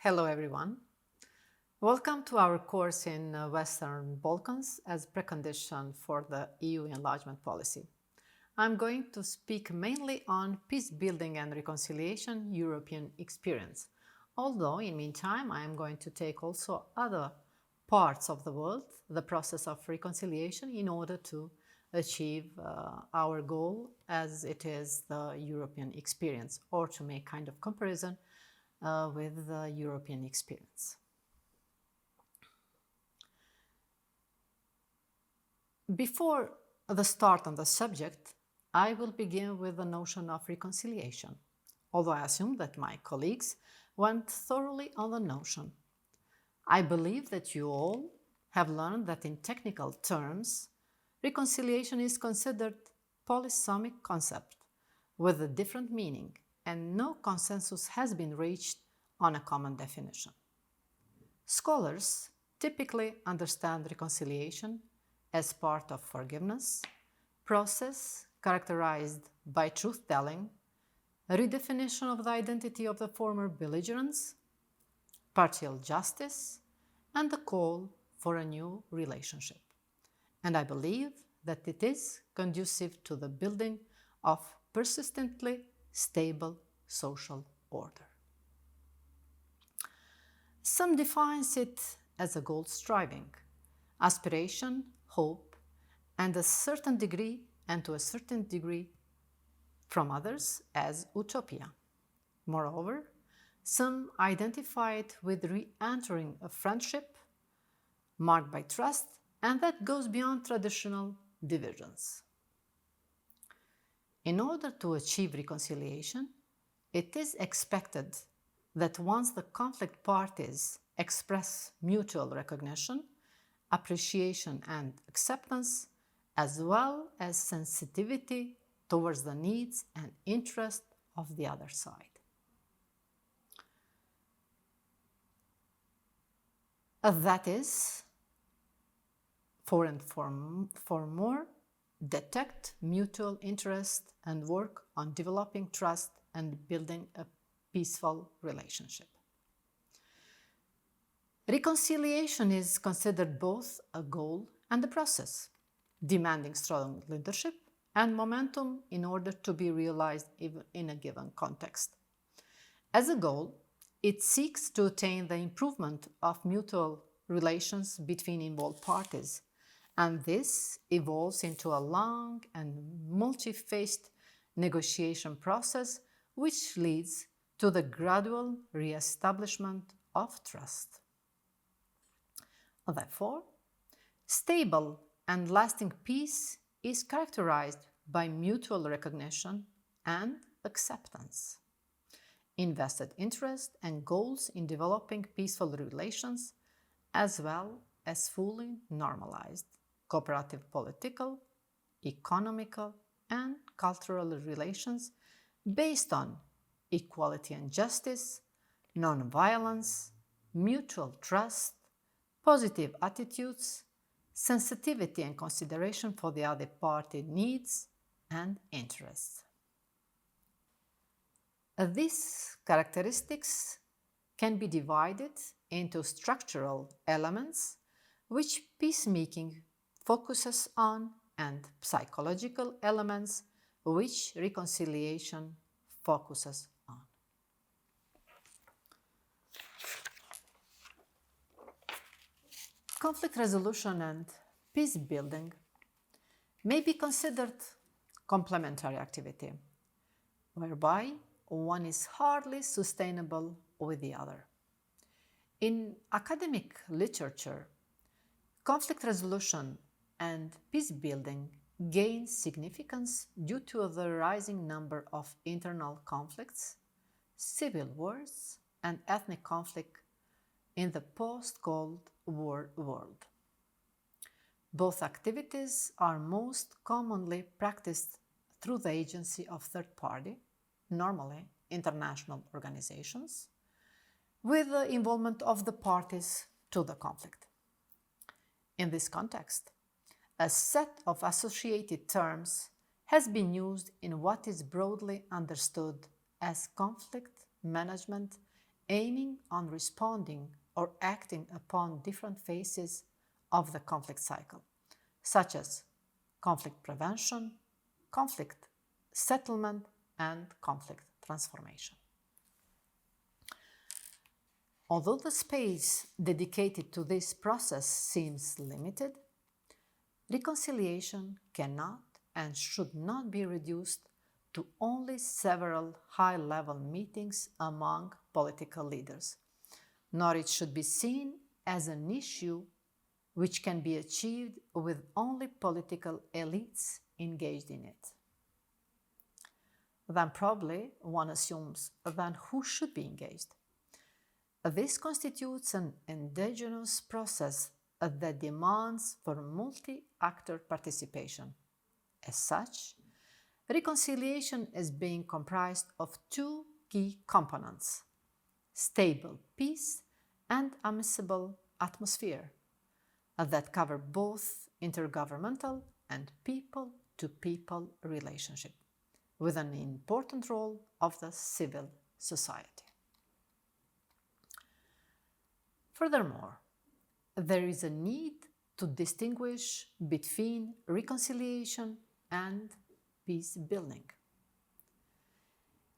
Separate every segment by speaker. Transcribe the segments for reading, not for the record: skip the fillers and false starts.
Speaker 1: Hello everyone. Welcome to our course in Western Balkans as precondition for the EU enlargement policy. I'm going to speak mainly on peace building and reconciliation European experience. Although in meantime I am going to take also other parts of the world, the process of reconciliation in order to achieve our goal as it is the European experience, or to make kind of comparison with the European experience. Before the start on the subject, I will begin with the notion of reconciliation, although I assume that my colleagues went thoroughly on the notion. I believe that you all have learned that in technical terms, reconciliation is considered polysomic concept with a different meaning, and no consensus has been reached on a common definition. Scholars typically understand reconciliation as part of forgiveness, process characterized by truth-telling, a redefinition of the identity of the former belligerents, partial justice, and the call for a new relationship. And I believe that it is conducive to the building of persistently stable social order. Some defines it as a goal striving, aspiration, hope, and a certain degree, and to a certain degree from others as utopia. Moreover, some identify it with re-entering a friendship marked by trust, and that goes beyond traditional divisions. In order to achieve reconciliation, it is expected that once the conflict parties express mutual recognition, appreciation and acceptance, as well as sensitivity towards the needs and interests of the other side. That is, for more, detect mutual interest and work on developing trust and building a peaceful relationship. Reconciliation is considered both a goal and a process, demanding strong leadership and momentum in order to be realized even in a given context. As a goal, it seeks to attain the improvement of mutual relations between involved parties, and this evolves into a long and multi-phased negotiation process which leads to the gradual re-establishment of trust. Therefore, stable and lasting peace is characterized by mutual recognition and acceptance, invested interest and goals in developing peaceful relations, as well as fully normalized cooperative political, economical, and cultural relations based on equality and justice, non-violence, mutual trust, positive attitudes, sensitivity and consideration for the other party needs and interests. These characteristics can be divided into structural elements which peacemaking focuses on and psychological elements which reconciliation focuses on. Conflict resolution and peace building may be considered complementary activity, whereby one is hardly sustainable with the other. In academic literature, conflict resolution and peace building gain significance due to the rising number of internal conflicts, civil wars, and ethnic conflict in the post-Cold War world. Both activities are most commonly practiced through the agency of third party, normally international organizations, with the involvement of the parties to the conflict. In this context, a set of associated terms has been used in what is broadly understood as conflict management aiming on responding or acting upon different phases of the conflict cycle, such as conflict prevention, conflict settlement, and conflict transformation. Although the space dedicated to this process seems limited, reconciliation cannot and should not be reduced to only several high-level meetings among political leaders, nor it should be seen as an issue which can be achieved with only political elites engaged in it. Then probably one assumes, then who should be engaged? This constitutes an endogenous process that demands for multi-actor participation. As such, reconciliation is being comprised of two key components: stable peace and amicable atmosphere that cover both intergovernmental and people-to-people relationship, with an important role of the civil society. Furthermore, there is a need to distinguish between reconciliation and peace building.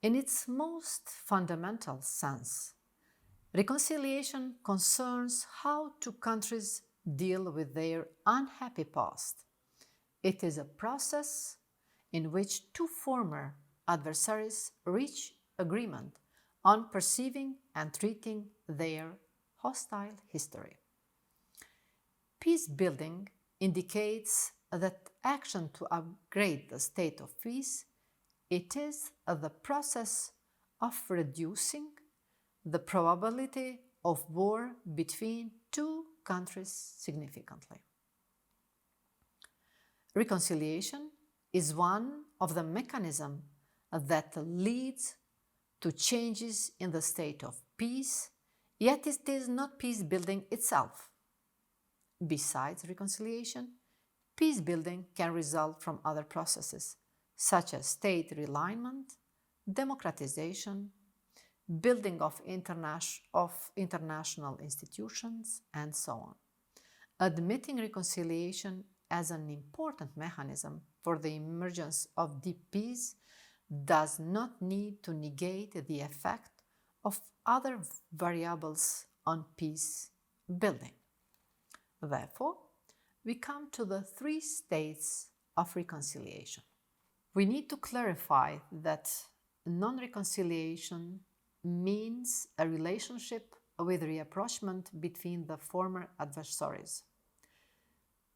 Speaker 1: In its most fundamental sense, reconciliation concerns how two countries deal with their unhappy past. It is a process in which two former adversaries reach agreement on perceiving and treating their hostile history. Peace building indicates that action to upgrade the state of peace, it is the process of reducing the probability of war between two countries significantly. Reconciliation is one of the mechanisms that leads to changes in the state of peace, yet it is not peace building itself. Besides reconciliation, peace building can result from other processes, such as state realignment, democratization, building of international institutions, and so on. Admitting reconciliation as an important mechanism for the emergence of deep peace does not need to negate the effect of other variables on peace building. Therefore, we come to the three states of reconciliation. We need to clarify that non-reconciliation means a relationship with rapprochement between the former adversaries.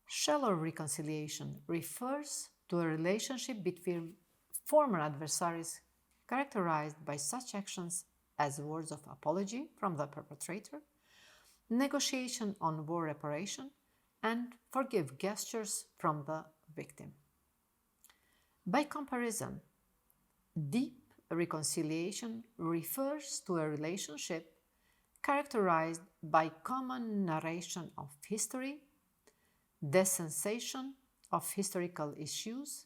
Speaker 1: Shallow reconciliation refers to a relationship between former adversaries characterized by such actions as words of apology from the perpetrator, negotiation on war reparation, and forgive gestures from the victim. By comparison, deep reconciliation refers to a relationship characterized by common narration of history, desensation of historical issues,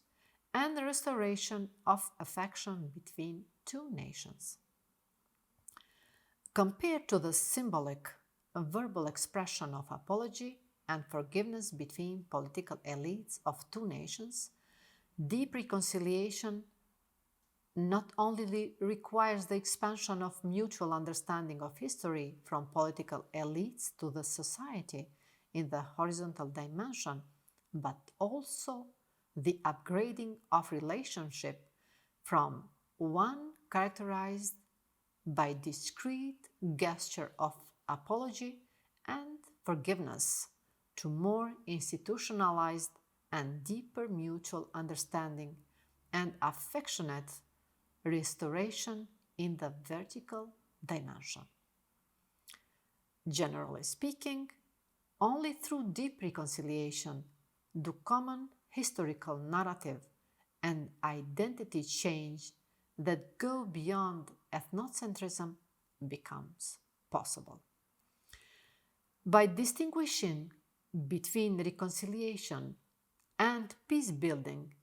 Speaker 1: and the restoration of affection between two nations. Compared to the symbolic verbal expression of apology and forgiveness between political elites of two nations, deep reconciliation not only requires the expansion of mutual understanding of history from political elites to the society in the horizontal dimension, but also the upgrading of relationship from one characterized by discreet gesture of apology and forgiveness to more institutionalized and deeper mutual understanding and affectionate restoration in the vertical dimension. Generally speaking, only through deep reconciliation do common historical narrative and identity change that go beyond ethnocentrism becomes possible. By distinguishing between reconciliation and peace building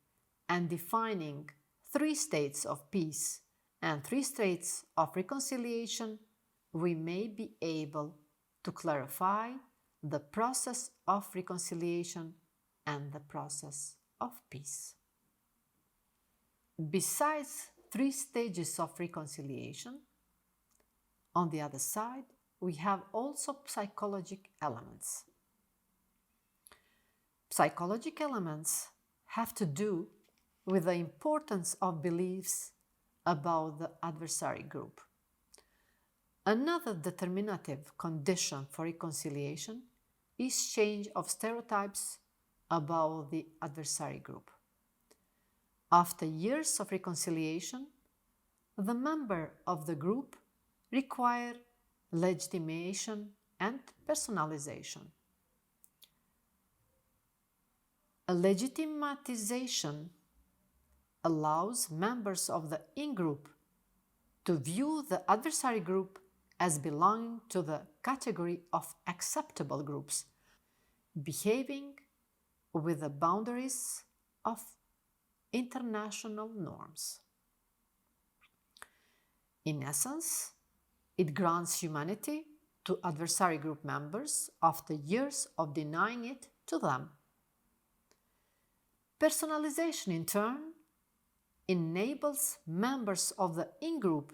Speaker 1: and defining 3 states of peace and 3 states of reconciliation, we may be able to clarify the process of reconciliation and the process of peace. Besides 3 stages of reconciliation, on the other side, we have also psychological elements. Psychological elements have to do with the importance of beliefs about the adversary group. Another determinative condition for reconciliation is change of stereotypes about the adversary group. After years of reconciliation, the member of the group require legitimation and personalization. A legitimatization allows members of the in-group to view the adversary group as belonging to the category of acceptable groups, behaving with the boundaries of international norms. In essence, it grants humanity to adversary group members after years of denying it to them. Personalization, in turn, enables members of the in-group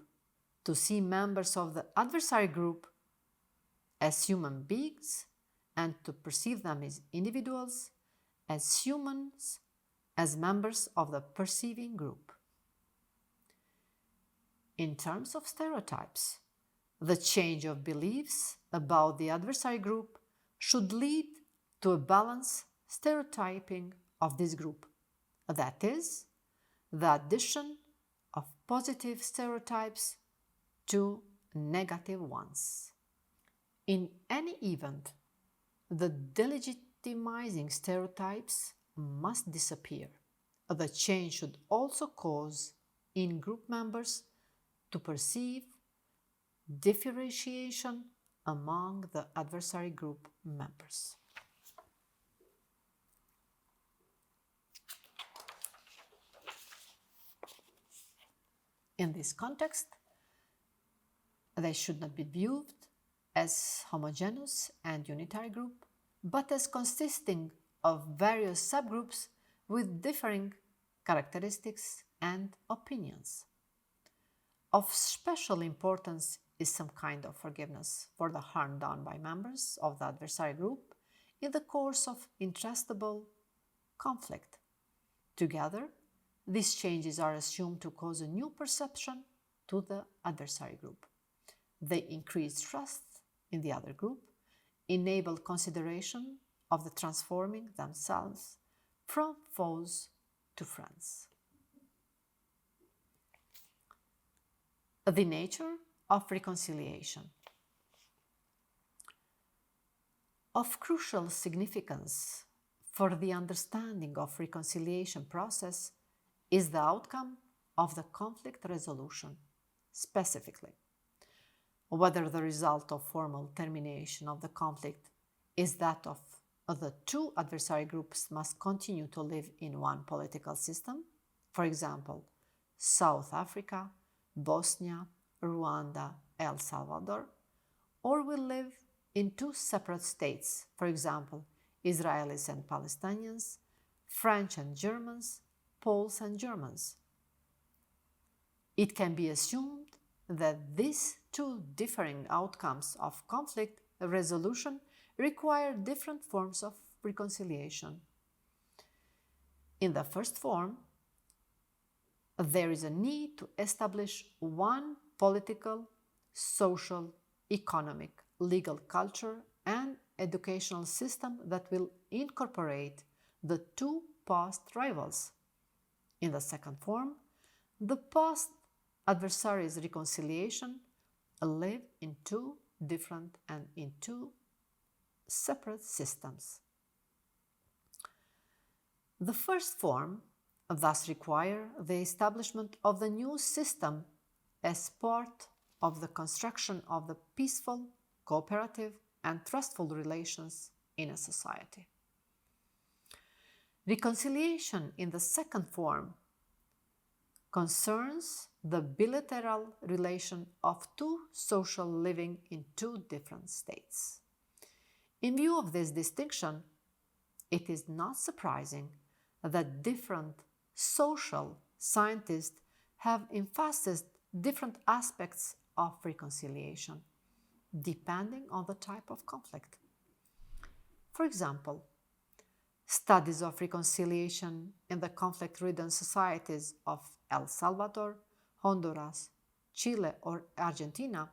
Speaker 1: to see members of the adversary group as human beings and to perceive them as individuals, as humans, as members of the perceiving group. In terms of stereotypes, the change of beliefs about the adversary group should lead to a balanced stereotyping of this group, that is, the addition of positive stereotypes to negative ones. In any event, the delegitimizing stereotypes must disappear. The change should also cause in-group members to perceive differentiation among the adversary group members. In this context, they should not be viewed as homogeneous and unitary group, but as consisting of various subgroups with differing characteristics and opinions. Of special importance is some kind of forgiveness for the harm done by members of the adversary group in the course of intractable conflict. Together, these changes are assumed to cause a new perception to the adversary group. They increase trust in the other group, enable consideration of the transforming themselves from foes to friends. The nature of reconciliation. Of crucial significance for the understanding of reconciliation process is the outcome of the conflict resolution, specifically. Whether the result of formal termination of the conflict is that of the 2 adversary groups must continue to live in one political system, for example, South Africa, Bosnia, Rwanda, El Salvador, or will live in 2 separate states, for example, Israelis and Palestinians, French and Germans, Poles and Germans. It can be assumed that these 2 differing outcomes of conflict resolution require different forms of reconciliation. In the first form, there is a need to establish one political, social, economic, legal culture and educational system that will incorporate the 2 past rivals. In the second form, the past adversaries' reconciliation live in 2 different and in 2 separate systems. The first form thus requires the establishment of the new system as part of the construction of the peaceful, cooperative, and trustful relations in a society. Reconciliation in the second form concerns the bilateral relation of two social living in two different states. In view of this distinction, it is not surprising that different social scientists have emphasized different aspects of reconciliation, depending on the type of conflict. For example, studies of reconciliation in the conflict-ridden societies of El Salvador, Honduras, Chile, or Argentina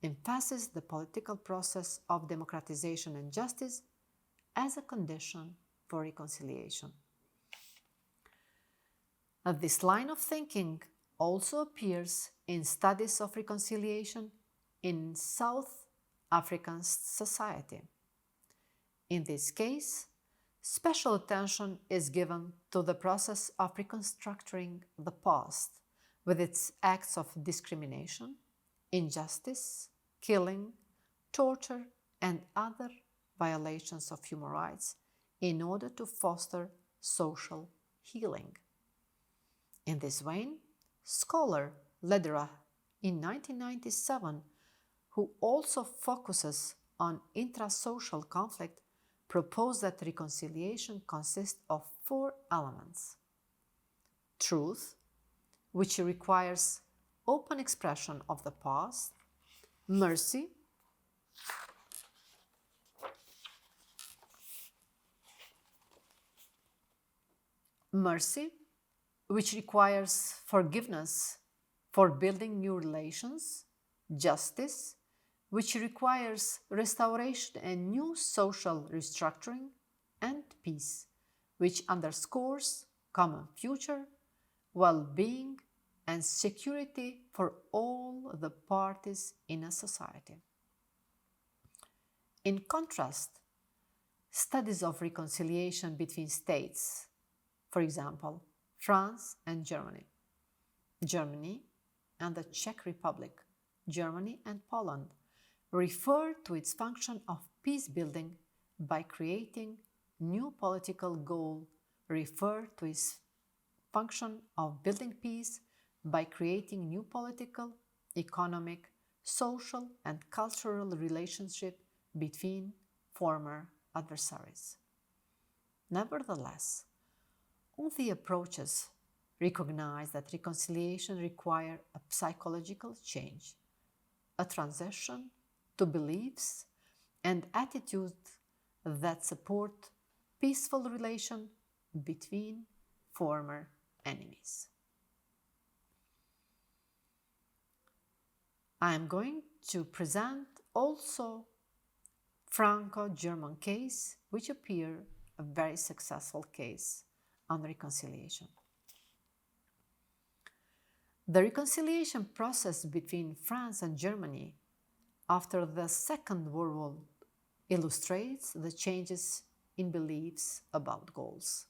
Speaker 1: emphasize the political process of democratization and justice as a condition for reconciliation. This line of thinking also appears in studies of reconciliation in South African society. In this case, special attention is given to the process of reconstructing the past with its acts of discrimination, injustice, killing, torture, and other violations of human rights in order to foster social healing. In this vein, scholar Lederach in 1997, who also focuses on intrasocial conflict, proposed that reconciliation consists of 4 elements: truth, which requires open expression of the past; mercy, which requires forgiveness for building new relations; justice, which requires restoration and new social restructuring; and peace, which underscores common future, well-being, and security for all the parties in a society. In contrast, studies of reconciliation between states, for example, France and Germany, Germany and the Czech Republic, Germany and Poland, refer to its function of peace building by creating new political goal, refer to its function of building peace by creating new political, economic, social, and cultural relationship between former adversaries. Nevertheless, all the approaches recognize that reconciliation requires a psychological change, a transition to beliefs and attitudes that support peaceful relation between former enemies. I am going to present also Franco-German case, which appear a very successful case on reconciliation. The reconciliation process between France and Germany after the Second World War illustrates the changes in beliefs about goals.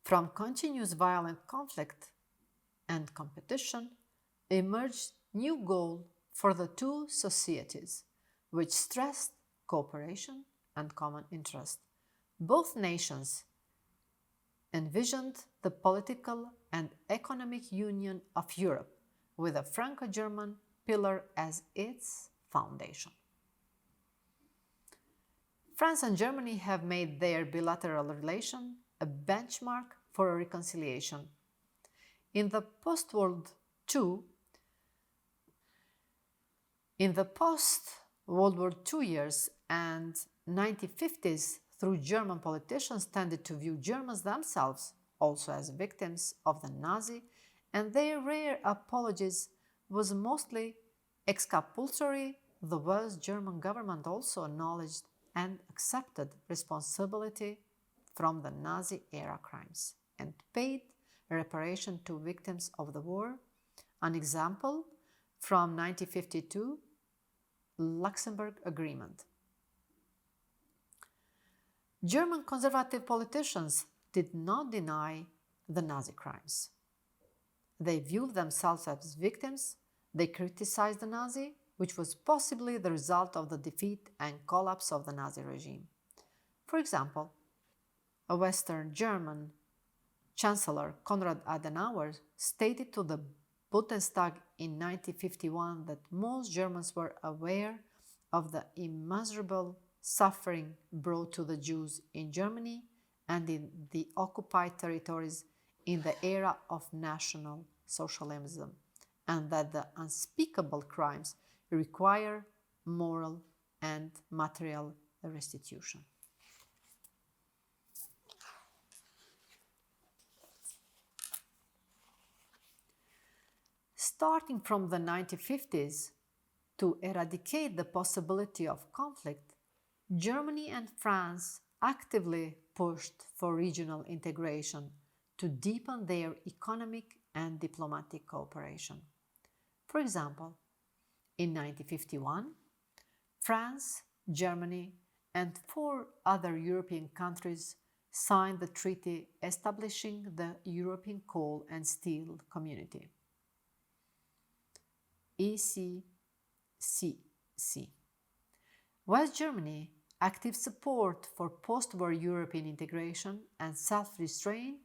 Speaker 1: From continuous violent conflict and competition emerged new goal for the two societies, which stressed cooperation and common interest. Both nations envisioned the political and economic union of Europe with a Franco-German pillar as its foundation. France and Germany have made their bilateral relation a benchmark for a reconciliation. In the post-World War II years and 1950s, through German politicians tended to view Germans themselves also as victims of the Nazi, and their rare apologies was mostly exculpatory. The West German government also acknowledged and accepted responsibility from the Nazi-era crimes and paid reparation to victims of the war. An example from 1952, Luxembourg Agreement. German conservative politicians did not deny the Nazi crimes. They viewed themselves as victims. They criticized the Nazi, which was possibly the result of the defeat and collapse of the Nazi regime. For example, a Western German Chancellor Konrad Adenauer stated to the Bundestag in 1951 that most Germans were aware of the immeasurable suffering brought to the Jews in Germany and in the occupied territories in the era of National Socialism, and that the unspeakable crimes require moral and material restitution. Starting from the 1950s, to eradicate the possibility of conflict, Germany and France actively pushed for regional integration to deepen their economic and diplomatic cooperation. For example, in 1951, France, Germany, and 4 other European countries signed the treaty establishing the European Coal and Steel Community, ECCC. West Germany, active support for post-war European integration and self-restraint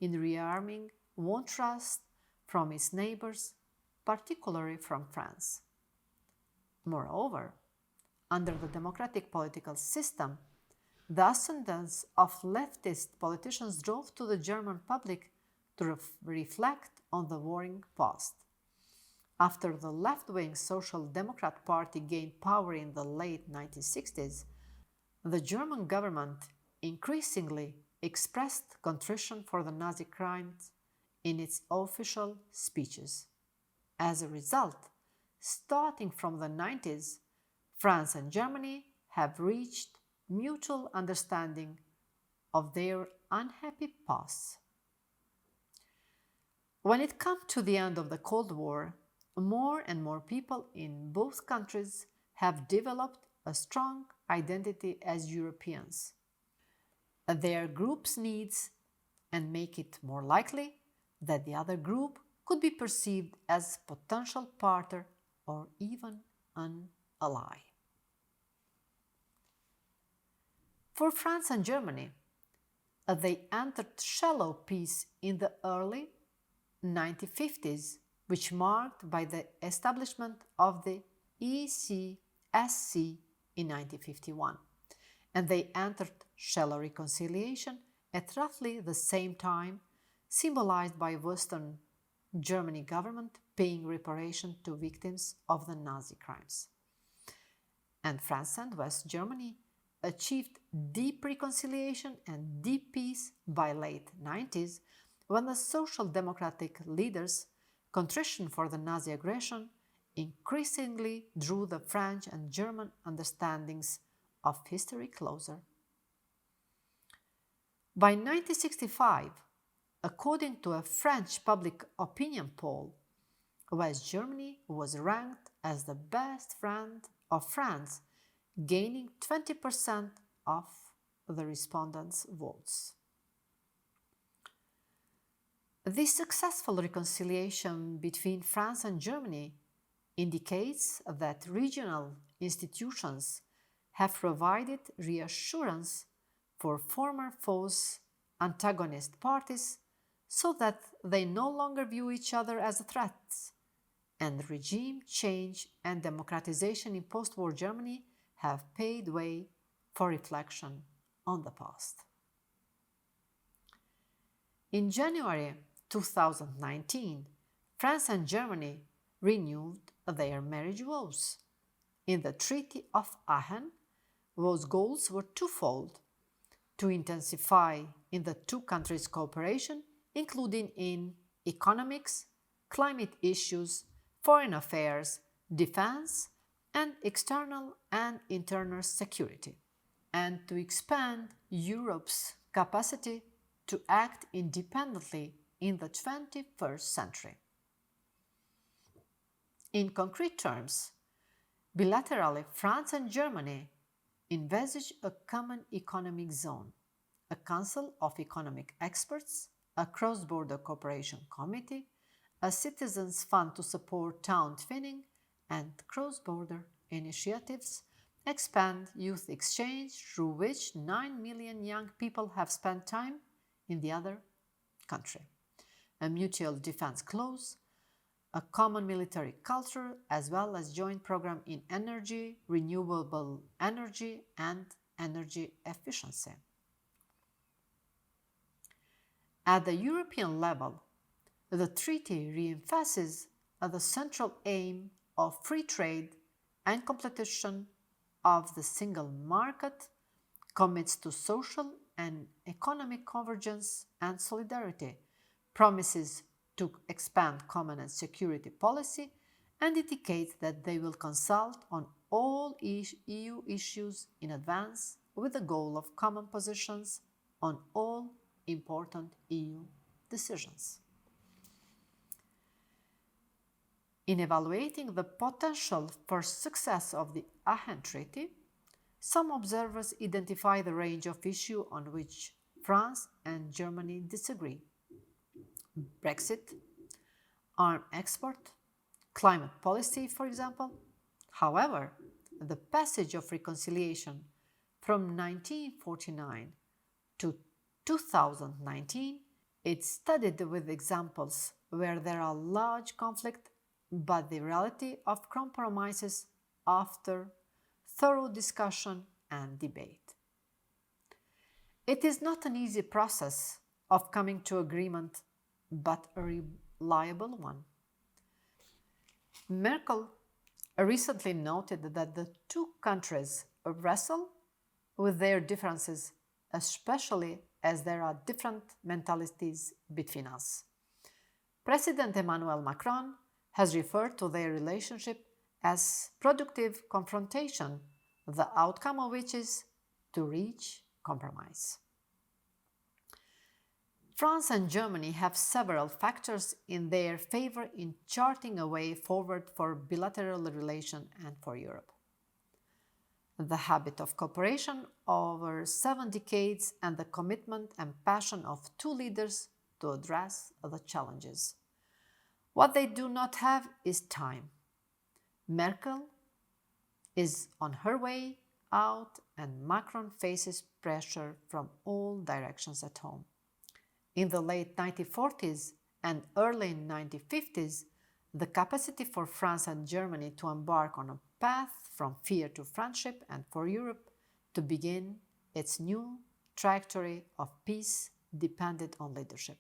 Speaker 1: in rearming won trust from its neighbors, particularly from France. Moreover, under the democratic political system, the ascendance of leftist politicians drove to the German public to reflect on the warring past. After the left-wing Social Democrat Party gained power in the late 1960s, the German government increasingly expressed contrition for the Nazi crimes in its official speeches. As a result, starting from the 90s, France and Germany have reached mutual understanding of their unhappy past. When it comes to the end of the Cold War, more and more people in both countries have developed a strong identity as Europeans. Their group's needs and make it more likely that the other group could be perceived as potential partner or even an ally. For France and Germany, they entered shallow peace in the early 1950s, which marked by the establishment of the ECSC in 1951, and they entered shallow reconciliation at roughly the same time, symbolized by Western Germany government paying reparation to victims of the Nazi crimes. And France and West Germany achieved deep reconciliation and deep peace by late 90s, when the social democratic leaders' contrition for the Nazi aggression increasingly drew the French and German understandings of history closer. By 1965, according to a French public opinion poll, West Germany was ranked as the best friend of France, gaining 20% of the respondents' votes. This successful reconciliation between France and Germany indicates that regional institutions have provided reassurance for former foes, antagonist parties, so that they no longer view each other as threats, and regime change and democratization in post-war Germany have paved way for reflection on the past. In January 2019, France and Germany renewed their marriage vows. In the Treaty of Aachen, those goals were twofold: to intensify in the two countries' cooperation, including in economics, climate issues, foreign affairs, defense, and external and internal security, and to expand Europe's capacity to act independently in the 21st century. In concrete terms, bilaterally, France and Germany envisage a common economic zone, a Council of Economic Experts, a cross-border cooperation committee, a citizens' fund to support town twinning, and cross-border initiatives, expand youth exchange, through which 9 million young people have spent time in the other country. A mutual defense clause, a common military culture, as well as joint program in energy, renewable energy, and energy efficiency. At the European level, the treaty re-emphasizes the central aim of free trade and completion of the single market, commits to social and economic convergence and solidarity, promises to expand common and security policy, and indicates that they will consult on all EU issues in advance with the goal of common positions on all important EU decisions. In evaluating the potential for success of the Aachen Treaty, some observers identify the range of issues on which France and Germany disagree: Brexit, arms export, climate policy, for example. However, the passage of reconciliation from 1949 to 2019 is studied with examples where there are large conflicts, but the reality of compromises after thorough discussion and debate. It is not an easy process of coming to agreement, but a reliable one. Merkel recently noted that the two countries wrestle with their differences, especially as there are different mentalities between us. President Emmanuel Macron has referred to their relationship as productive confrontation, the outcome of which is to reach compromise. France and Germany have several factors in their favor in charting a way forward for bilateral relations and for Europe. The habit of cooperation over 7 decades and the commitment and passion of two leaders to address the challenges. What they do not have is time. Merkel is on her way out and Macron faces pressure from all directions at home. In the late 1940s and early 1950s, the capacity for France and Germany to embark on a path from fear to friendship and for Europe to begin its new trajectory of peace depended on leadership.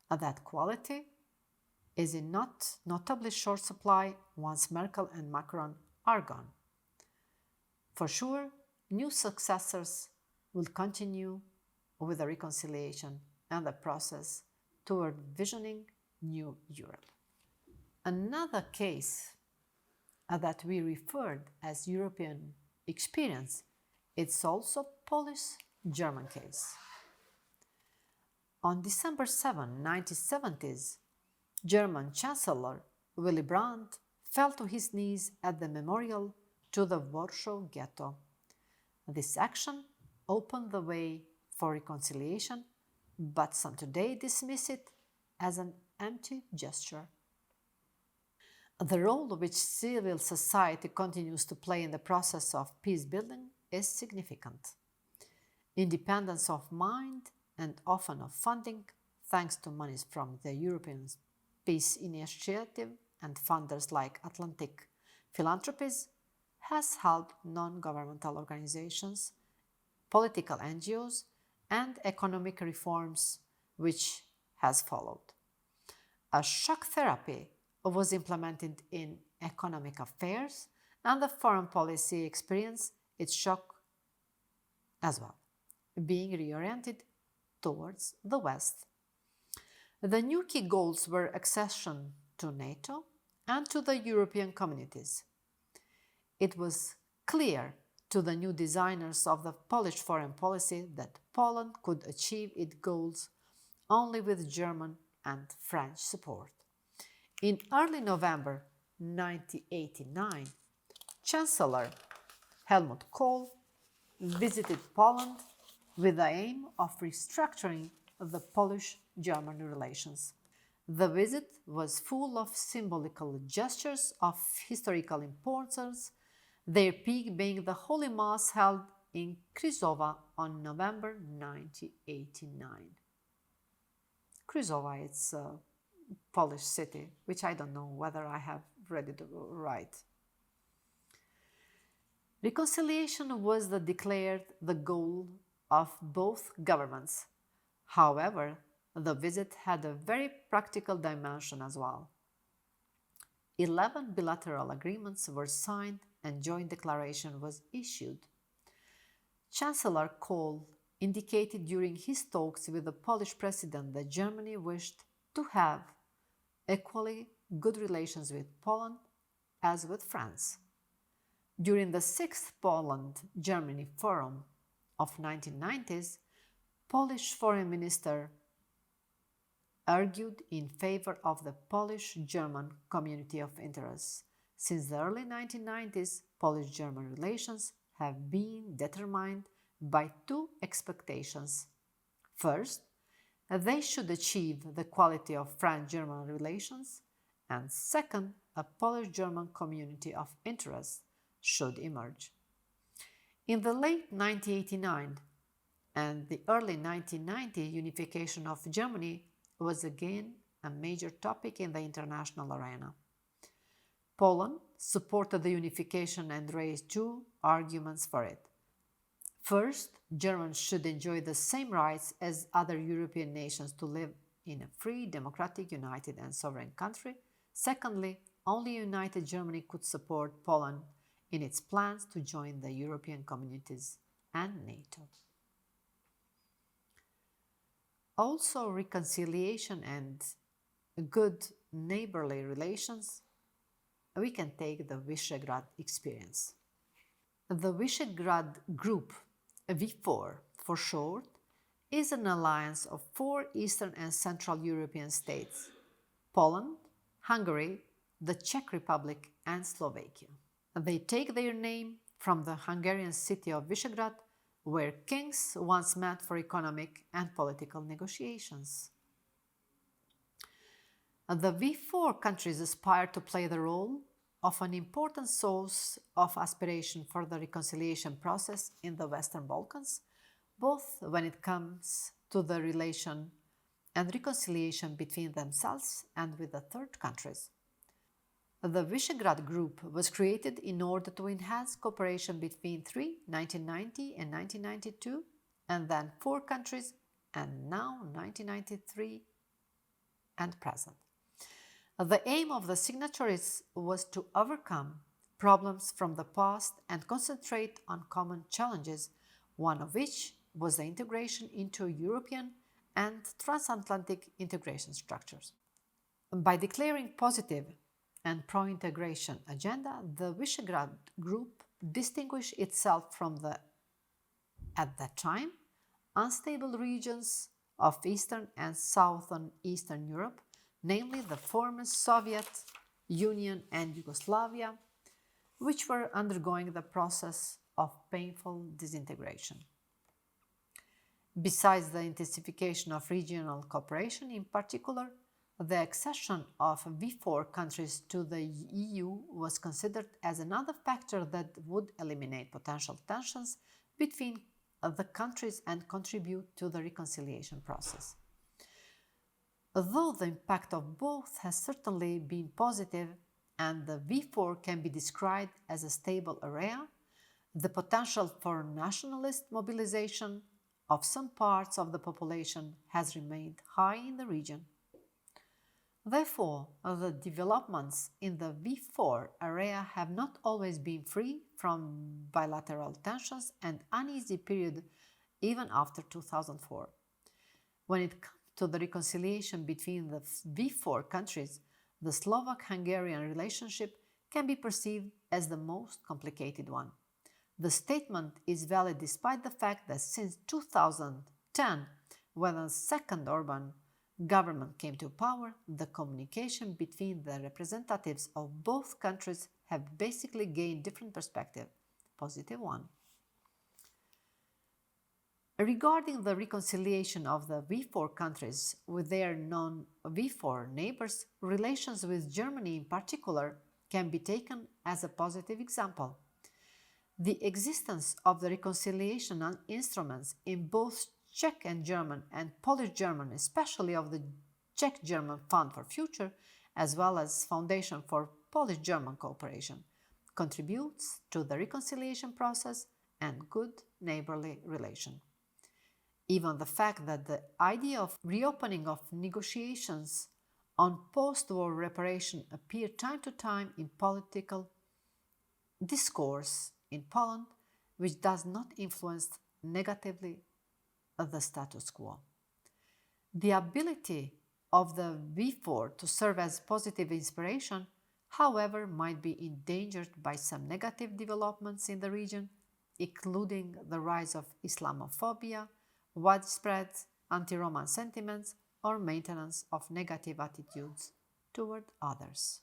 Speaker 1: That quality is in notably short supply once Merkel and Macron are gone. For sure, new successors will continue with the reconciliation and the process toward visioning new Europe. Another case that we referred as European experience, it's also Polish-German case. On December 7, 1970s, German Chancellor Willy Brandt fell to his knees at the memorial to the Warsaw Ghetto. This action opened the way for reconciliation, but some today dismiss it as an empty gesture. The role which civil society continues to play in the process of peace building is significant. Independence of mind and often of funding, thanks to monies from the European Peace Initiative and funders like Atlantic Philanthropies, has helped non-governmental organizations, political NGOs, and economic reforms which has followed. A shock therapy was implemented in economic affairs, and the foreign policy experienced its shock as well, being reoriented towards the West. The new key goals were accession to NATO and to the European communities. It was clear to the new designers of the Polish foreign policy that Poland could achieve its goals only with German and French support. In early November 1989, Chancellor Helmut Kohl visited Poland with the aim of restructuring the Polish-German relations. The visit was full of symbolical gestures of historical importance, their peak being the Holy Mass held in Kosovo on November 1989. Kosovo, it's a Polish city, which I don't know whether I have read it right. Reconciliation was declared the goal of both governments. However, the visit had a very practical dimension as well. 11 bilateral agreements were signed and joint declaration was issued. Chancellor Kohl indicated during his talks with the Polish president that Germany wished to have equally good relations with Poland as with France. During the 6th Poland-Germany Forum of 1990s, Polish Foreign Minister argued in favor of the Polish-German community of interests. Since the early 1990s, Polish-German relations have been determined by two expectations. First, they should achieve the quality of French-German relations, and second, a Polish-German community of interests should emerge. In the late 1989 and the early 1990, unification of Germany was again a major topic in the international arena. Poland supported the unification and raised two arguments for it. First, Germans should enjoy the same rights as other European nations to live in a free, democratic, united and sovereign country. Secondly, only united Germany could support Poland in its plans to join the European communities and NATO. Also, reconciliation and good neighborly relations, we can take the Visegrad experience. The Visegrad Group, V4 for short, is an alliance of 4 Eastern and Central European states: Poland, Hungary, the Czech Republic and Slovakia. They take their name from the Hungarian city of Visegrad, where kings once met for economic and political negotiations. The V4 countries aspire to play the role of an important source of aspiration for the reconciliation process in the Western Balkans, both when it comes to the relation and reconciliation between themselves and with the third countries. The Visegrad Group was created in order to enhance cooperation between 1990 and 1992, and then 4 countries, and now 1993 and present. The aim of the signatories was to overcome problems from the past and concentrate on common challenges, one of which was the integration into European and transatlantic integration structures. By declaring positive and pro-integration agenda, the Visegrad Group distinguished itself from the, at that time, unstable regions of Eastern and Southern Eastern Europe, namely the former Soviet Union and Yugoslavia, which were undergoing the process of painful disintegration. Besides the intensification of regional cooperation, in particular, the accession of V4 countries to the EU was considered as another factor that would eliminate potential tensions between the countries and contribute to the reconciliation process. Though the impact of both has certainly been positive and the V4 can be described as a stable area, the potential for nationalist mobilization of some parts of the population has remained high in the region. Therefore, the developments in the V4 area have not always been free from bilateral tensions and uneasy period even after 2004. When it comes to the reconciliation between the V4 countries, the Slovak-Hungarian relationship can be perceived as the most complicated one. The statement is valid despite the fact that since 2010, when the second Orban government came to power, the communication between the representatives of both countries have basically gained different perspective, positive one. Regarding the reconciliation of the V4 countries with their non-V4 neighbors, relations with Germany in particular can be taken as a positive example. The existence of the reconciliation instruments in both Czech and German and Polish-German, especially of the Czech-German Fund for Future, as well as Foundation for Polish-German Cooperation, contributes to the reconciliation process and good neighborly relation. Even the fact that the idea of reopening of negotiations on post-war reparation appear time to time in political discourse in Poland, which does not influence negatively the status quo. The ability of the V4 to serve as positive inspiration, however, might be endangered by some negative developments in the region, including the rise of Islamophobia, widespread anti-Roman sentiments, or maintenance of negative attitudes toward others.